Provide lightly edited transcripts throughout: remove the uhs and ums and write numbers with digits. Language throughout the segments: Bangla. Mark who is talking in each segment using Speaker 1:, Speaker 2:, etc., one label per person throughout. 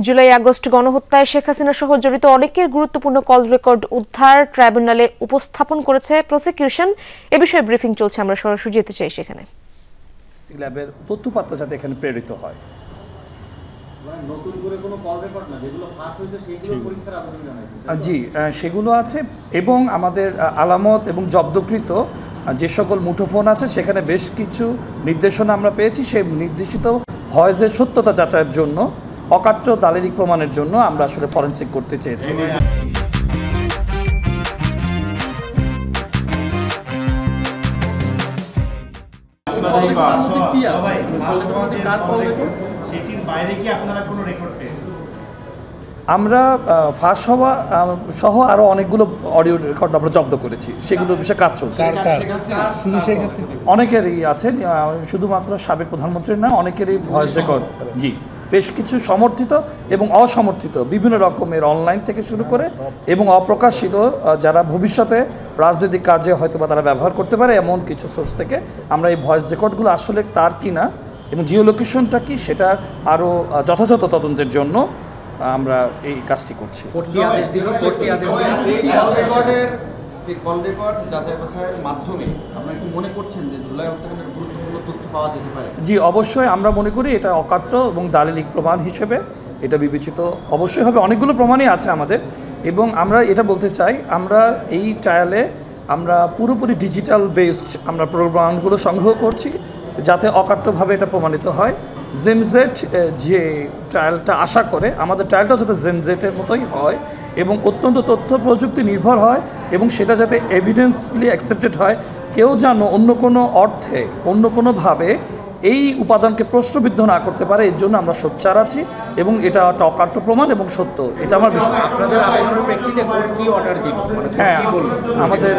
Speaker 1: জুলাই আগস্ট গণহত্যায় শেখ হাসিনা সহ জড়িত অনেকের গুরুত্বপূর্ণ কল রেকর্ড উদ্ধার ট্রাইব্যুনালে উপস্থাপন করেছে প্রসিকিউশন। এ বিষয়ে ব্রিফিং চলছে, আমরা সরাসরি যেতে চাই সেখানে।
Speaker 2: ল্যাবের তথ্যপাত্র যাতে এখানে প্রেরিত হয়। জি, সেগুলো আছে এবং আমাদের আলামত এবং জব্দকৃত যে সকল মুঠোফোন আছে সেখানে বেশ কিছু নির্দেশনা আমরা পেয়েছি। সেই নির্দেশিত ভয়েসের সত্যতা যাচাইয়ের জন্য, অকাট্য দালিলিক প্রমাণের জন্য আমরা আসলে ফরেনসিক করতে চেয়েছি। আমরা ফাঁস হওয়া সহ আরও অনেকগুলো অডিও রেকর্ড আমরা জব্দ করেছি, সেগুলোর বিষয়ে কাজ চলছে। অনেকেরই আছে, শুধুমাত্র সাবেক প্রধানমন্ত্রীর না, অনেকেরই ভয়েস রেকর্ড। জি, বেশ কিছু সমর্থিত এবং অসমর্থিত বিভিন্ন রকমের অনলাইন থেকে শুরু করে এবং অপ্রকাশিত যারা ভবিষ্যতে রাজনৈতিক কাজে হয়তো বা তারা ব্যবহার করতে পারে এমন কিছু সোর্স থেকে আমরা এই ভয়েস রেকর্ডগুলো আসলে তার কিনা এবং জিও লোকেশনটা কি সেটা আরও যথাযথ তদন্তের জন্য আমরা এই কাজটি করছি। জি, অবশ্যই আমরা মনে করি এটা অকাট্য এবং দালিলিক প্রমাণ হিসেবে এটা বিবেচিত অবশ্যই হবে। অনেকগুলো প্রমাণই আছে আমাদের, এবং আমরা এটা বলতে চাই আমরা এই ট্রায়ালে আমরা পুরোপুরি ডিজিটাল বেসড আমরা প্রমাণগুলো সংগ্রহ করছি যাতে অকাট্যভাবে এটা প্রমাণিত হয়। জেনজেট যে ট্রায়ালটা আশা করে, আমাদের ট্রায়ালটা যাতে জেনজেটের মতোই হয় এবং অত্যন্ত তথ্য প্রযুক্তি নির্ভর হয় এবং সেটা যাতে এভিডেন্সলি অ্যাকসেপ্টেড হয়। কেউ যেন অন্য কোনো অর্থে অন্য কোনোভাবে এই উপাদানকে প্রশ্নবিদ্ধ না করতে পারে, এর জন্য আমরা সোচ্চার আছি এবং এটা একটা অকাট্য প্রমাণ এবং সত্য। এটা আমার বিষয়।
Speaker 3: আপনাদের আবেদনের প্রেক্ষিতে কোর্ট কি অর্ডার দিবে?
Speaker 2: হ্যাঁ, আমাদের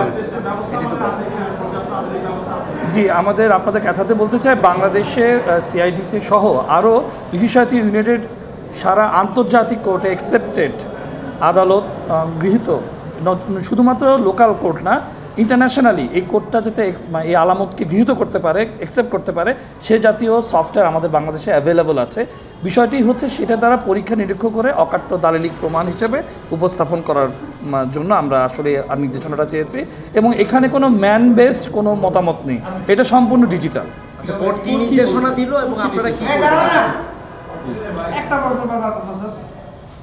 Speaker 2: জি, আপনাদের কথাতে বলতে চাই, বাংলাদেশের সিআইডিতে সহ আরও বিশেষায়িত ইউনাইটেড সারা আন্তর্জাতিক কোর্টে অ্যাকসেপ্টেড আদালত গৃহীত, শুধুমাত্র লোকাল কোর্ট না, ইন্টারন্যাশনালি এই কোর্টটা যাতে এই আলামতকে গৃহীত করতে পারে, অ্যাকসেপ্ট করতে পারে, সে জাতীয় সফটওয়্যার আমাদের বাংলাদেশে অ্যাভেলেবল আছে। বিষয়টি হচ্ছে সেটা দ্বারা পরীক্ষা নিরীক্ষা করে অকাট্য দালিলিক প্রমাণ হিসেবে উপস্থাপন করার জন্য আমরা আসলে নির্দেশনাটা চেয়েছি এবং এখানে কোনো ম্যান বেসড কোনো মতামত নেই, এটা সম্পূর্ণ ডিজিটাল।
Speaker 3: কোর্ট কি নির্দেশনা দিল এবং আপনারা কি
Speaker 4: একটা প্রশ্ন বারবার করতেছেন?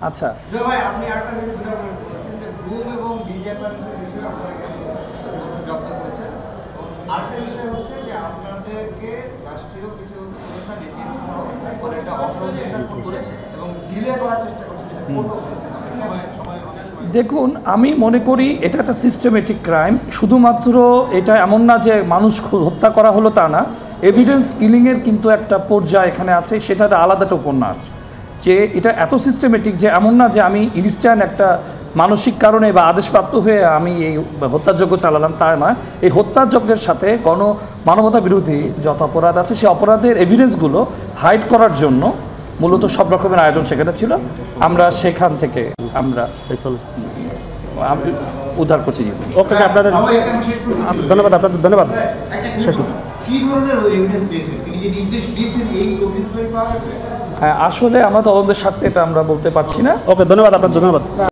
Speaker 2: আচ্ছা,
Speaker 4: ভাই আপনি আরেকটা বিষয় বলেছেন যে গ্রুপ এবং ডিজিটালের বিষয়ে আপনারা জব্দ করেছেন। আরেকটা বিষয় হচ্ছে যে আপনাদেরকে রাষ্ট্রীয় কিছু সমস্যা নীতি করে এটা অসহজে এটা করেছে এবং ডিলে করার চেষ্টা করছে।
Speaker 2: দেখুন, আমি মনে করি এটা একটা সিস্টেমেটিক ক্রাইম। শুধুমাত্র এটা এমন না যে মানুষ হত্যা করা হলো তা না, এভিডেন্স কিলিংয়ের কিন্তু একটা পর্যায় এখানে আছে, সেটা একটা আলাদা একটা উপন্যাস। যে এটা এত সিস্টেমেটিক যে এমন না যে আমি ইনস্ট্যান্ট একটা মানসিক কারণে বা আদেশপ্রাপ্ত হয়ে আমি এই হত্যাযজ্ঞ চালালাম, তা নয়। এই হত্যাযজ্ঞের সাথে মানবতা বিরোধী যত অপরাধ আছে সেই অপরাধের এভিডেন্সগুলো হাইড করার জন্য মূলত সব রকমের আয়োজন সেখানে ছিল। আমরা সেখান থেকে আমরা উদ্ধার করছি।
Speaker 5: ওকে, আপনাদের ধন্যবাদ। আপনাদের ধন্যবাদ। শেষ
Speaker 2: হ্যাঁ, আসলে আমরা তদন্তের স্বার্থে এটা আমরা বলতে পারছি না।
Speaker 5: ওকে, ধন্যবাদ। আপনার ধন্যবাদ।